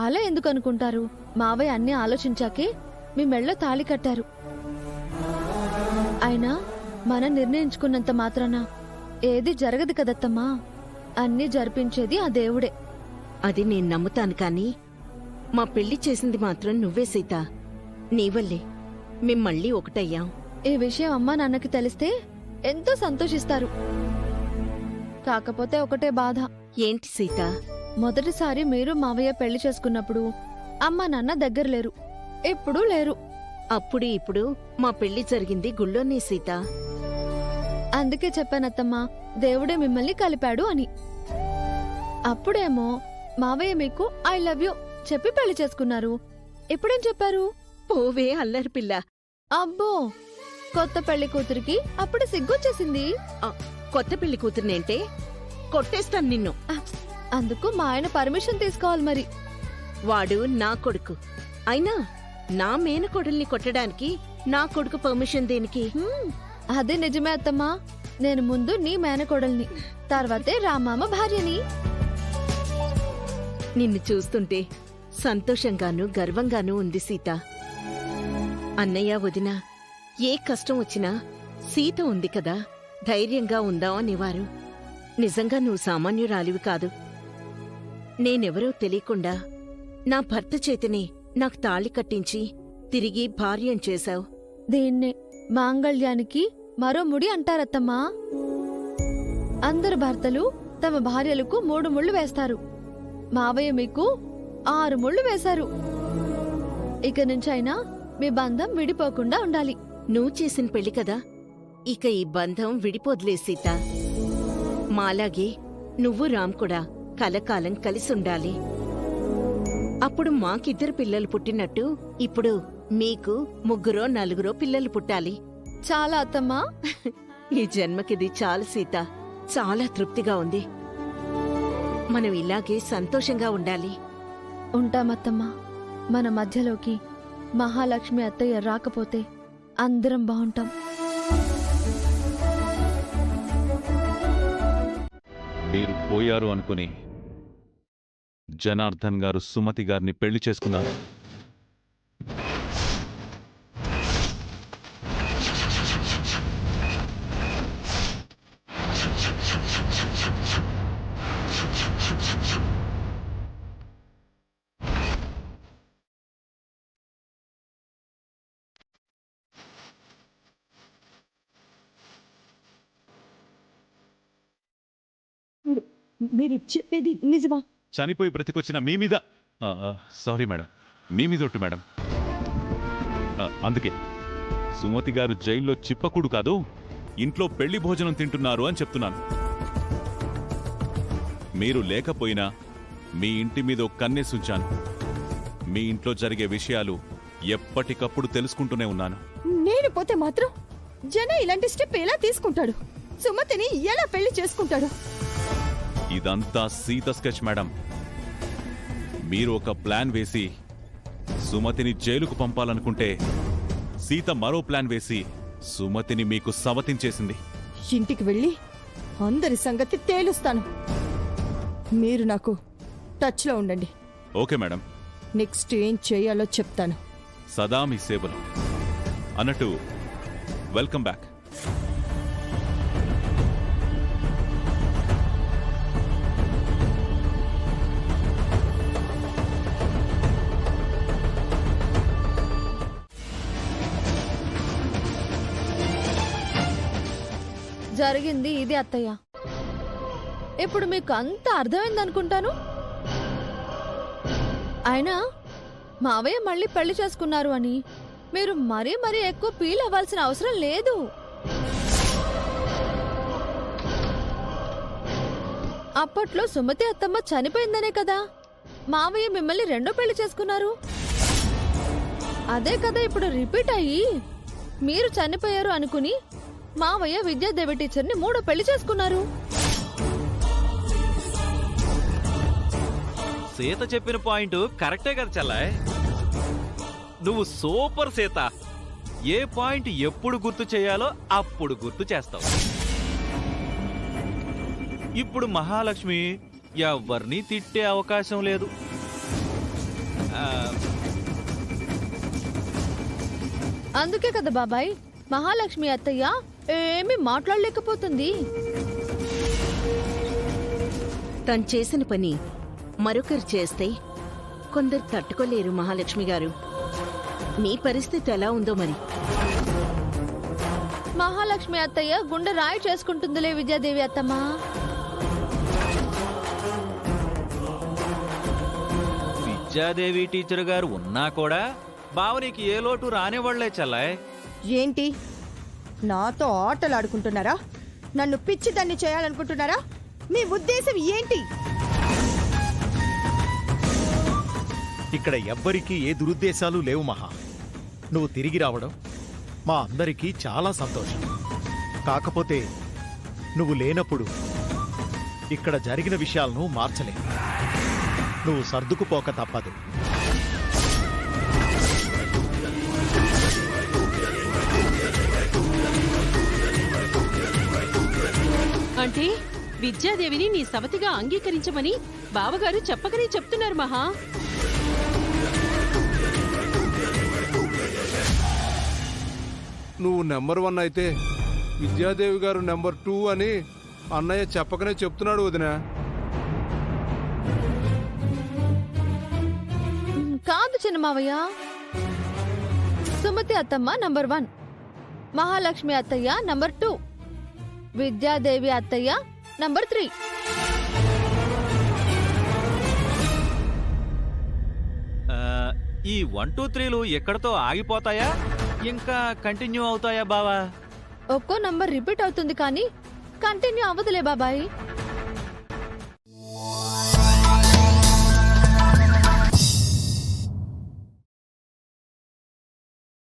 అలా ఎందుకు అనుకుంటారు? మావయ్య అన్నీ ఆలోచించాకే మీ మెళ్ళో తాళి కట్టారు. అయినా మనం నిర్ణయించుకున్నంత మాత్రాన ఏది జరగదు కదత్తమ్మా. అన్నీ జరిపించేది ఆ దేవుడే. అది నేను నమ్ముతాను కాని మా పెళ్లి చేసింది మాత్రం నువ్వే సీత. నీవల్లే మేం మళ్ళీ ఒకటయ్యాం. ఈ విషయం అమ్మా నాన్నకి తెలిస్తే ఎంతో సంతోషిస్తారు. కాకపోతే ఒకటే బాధ. ఏంటి సీత? మొదటిసారి మీరు మావయ్య పెళ్లి చేసుకున్నప్పుడు అమ్మా నాన్న దగ్గర లేరు, ఎప్పుడూ లేరు. అప్పుడు ఇప్పుడు మా పెళ్లి జరిగింది గుళ్ళోనే సీత. అందుకే చెప్పానత్తమ్మా, దేవుడే మిమ్మల్ని కలిపాడు అని. అప్పుడేమో మావయ్య మీకు ఐ లవ్ యూ చెప్పి పెళ్లి చేసుకున్నారు. ఇప్పుడేం చెప్పారు? పోవే అల్లరి పిల్ల. అబ్బో, కొత్త పెళ్లి కూతురికి అప్పుడు సిగ్గొచ్చేసింది. కొత్త పెళ్లి కూతుర్నేంటే కొట్టేస్తాను నిన్ను. అందుకు మా ఆయన పర్మిషన్ తీసుకోవాలి మరి. వాడు నా కొడుకు. అయినా నా మేనకోడల్ని కొట్టడానికి నా కొడుకు పర్మిషన్ దేనికి? అదే నిజమే అత్తమ్మా. నేను ముందు నీ మేనకోడల్ని, తర్వాతే రామామ భార్యని. నిన్ను చూస్తుంటే సంతోషంగానూ గర్వంగానూ ఉంది సీత. అన్నయ్య వదిన ఏ కష్టం వచ్చినా సీత ఉంది కదా ధైర్యంగా ఉందాం అనేవారు. నిజంగా నువ్వు సామాన్యురాలివి కాదు. నేనెవరో తెలియకుండా నా భర్త చేతిని నాకు తాళి కట్టించి తిరిగి భార్యం చేశావు. దీన్నే మాంగళ్యానికి మరో ముడి అంటారత్తమ్మా. అందరు భర్తలు తమ భార్యలకు 3 ముళ్ళు వేస్తారు. మావయ్య మీకు 6 ముళ్ళు వేశారు. ఇక నుంచైనా మీ బంధం విడిపోకుండా ఉండాలి. నువ్వు చేసిన పెళ్లి కదా, ఇక ఈ బంధం విడిపోదులే సీత. మాలాగే నువ్వు రామ్ కూడా కలకాలం కలిసుండాలి. అప్పుడు మాకిద్దరు పిల్లలు పుట్టినట్టు ఇప్పుడు మీకు 3-4 పిల్లలు పుట్టాలి. చాలా అత్తమ్మా. ఈ జన్మకిది చాలు సీత. చాలా తృప్తిగా ఉంది. మనం ఇలాగే సంతోషంగా ఉండాలి. ఉంటామత్తమ్మా. మన మధ్యలోకి మహాలక్ష్మి అత్తయ్య రాకపోతే అందరం బాగుంటాం. మీరు పోయారు అనుకుని జనార్దన్ గారు సుమతి గారిని పెళ్లి చేసుకున్నారు. మీరు చెప్పేది నిజమా? చనిపోయి బ్రతికొచ్చిన మీ మీద సారీ మేడం, మీ మీద ఒట్టు మేడం. అందుకే సుమతి గారు జైల్లో చిప్పకూడు కాదు, ఇంట్లో పెళ్లి భోజనం తింటున్నారు అని చెప్తున్నాను. మీరు లేకపోయినా మీ ఇంటి మీద ఒక కన్నేసుంచాను. మీ ఇంట్లో జరిగే విషయాలు ఎప్పటికప్పుడు తెలుసుకుంటూనే ఉన్నాను. నేను పోతే మాత్రం జన ఇలాంటి స్టెప్ ఎలా తీసుకుంటాడు? సుమతిని ఎలా పెళ్లి చేసుకుంటాడు? ఇదంతా సీత స్కెచ్ మేడం. మీరు ఒక ప్లాన్ వేసి సుమతిని జైలుకు పంపాలనుకుంటే సీత మరో ప్లాన్ వేసి సుమతిని మీకు సవతించేసింది. ఇంటికి వెళ్ళి అందరి సంగతి తేలుస్తాను. మీరు నాకు టచ్లో ఉండండి. Okay madam. నెక్స్ట్ ఏం చేయాలో చెప్తాను. సదా మీ సేవలు. అన్నట్టు వెల్కమ్ బ్యాక్. జరిగింది ఇది అత్తయ్య. ఇప్పుడు మీకు అంత అర్థమైందనుకుంటాను. అయినా మావయ్య మళ్ళీ పెళ్లి చేసుకున్నారు అని మీరు మరీ మరీ ఎక్కువ ఫీల్ అవ్వాల్సిన అవసరం లేదు. అప్పట్లో సుమతి అత్తమ్మ చనిపోయిందనే కదా మావయ్య మిమ్మల్ని రెండో పెళ్లి చేసుకున్నారు. అదే కదా ఇప్పుడు రిపీట్ అయ్యి మీరు చనిపోయారు అనుకుని మావయ్య విద్యాదేవి టీచర్ని 3వ పెళ్లి చేసుకున్నారు. సీత చెప్పిన పాయింట్ కరెక్టే కదా చెల్లాయ్. నువ్వు సూపర్ సీత. ఏ పాయింట్ ఎప్పుడు గుర్తు చేయాలో అప్పుడు గుర్తు చేస్తావు. ఇప్పుడు మహాలక్ష్మి ఎవ్వరినీ తిట్టే అవకాశం లేదు. అందుకే కదా బాబాయ్ మహాలక్ష్మి అత్తయ్య ఏమీ మాట్లాడలేకపోతుంది. తను చేసిన పని మరొకరు చేస్తే కొందరు తట్టుకోలేరు మహాలక్ష్మి గారు. మీ పరిస్థితి ఎలా ఉందో మరి. మహాలక్ష్మి అత్తయ్య గుండె రాయి చేసుకుంటుందిలే విద్యాదేవి అత్తమ్మ. విద్యాదేవి టీచర్ గారు ఉన్నా కూడా బావనికి ఏ లోటు రానివ్వళ్లే చెల్లాయ్. ఏంటి నాతో ఆటలు ఆడుకుంటున్నారా? నన్ను పిచ్చిదాన్ని చేయాలనుకుంటున్నారా? మీ ఉద్దేశం ఏంటి? ఇక్కడ ఎవ్వరికీ ఏ దురుద్దేశాలు లేవు మహా. నువ్వు తిరిగి రావడం మా అందరికీ చాలా సంతోషం. కాకపోతే నువ్వు లేనప్పుడు ఇక్కడ జరిగిన విషయాలను మార్చలేవు. నువ్వు సర్దుకుపోక తప్పదు. అంటే విద్యాదేవిని నీ సవతిగా అంగీకరించమని బావగారు చెప్పకనే చెప్తున్నారు మహా. నువ్వు నెంబర్ 1 అయితే విద్యాదేవి గారు నెంబర్ 2 అని అన్నయ్య చెప్పకనే చెప్తున్నాడు వదినా. కాదు చిన్న మావయ్య, సుమతి అత్తమ్మ నంబర్ 1, మహాలక్ష్మి అత్తయ్య నంబర్ 2, విద్యాదేవి అత్తయ్య నంబర్ 3. ఈ 1, 2, 3లు ఎక్కడితో ఆగిపోతాయా ఇంకా కంటిన్యూ అవుతాయా బావా? ఒక్కో నంబర్ రిపీట్ అవుతుంది కానీ కంటిన్యూ అవ్వదులే బాబాయ్.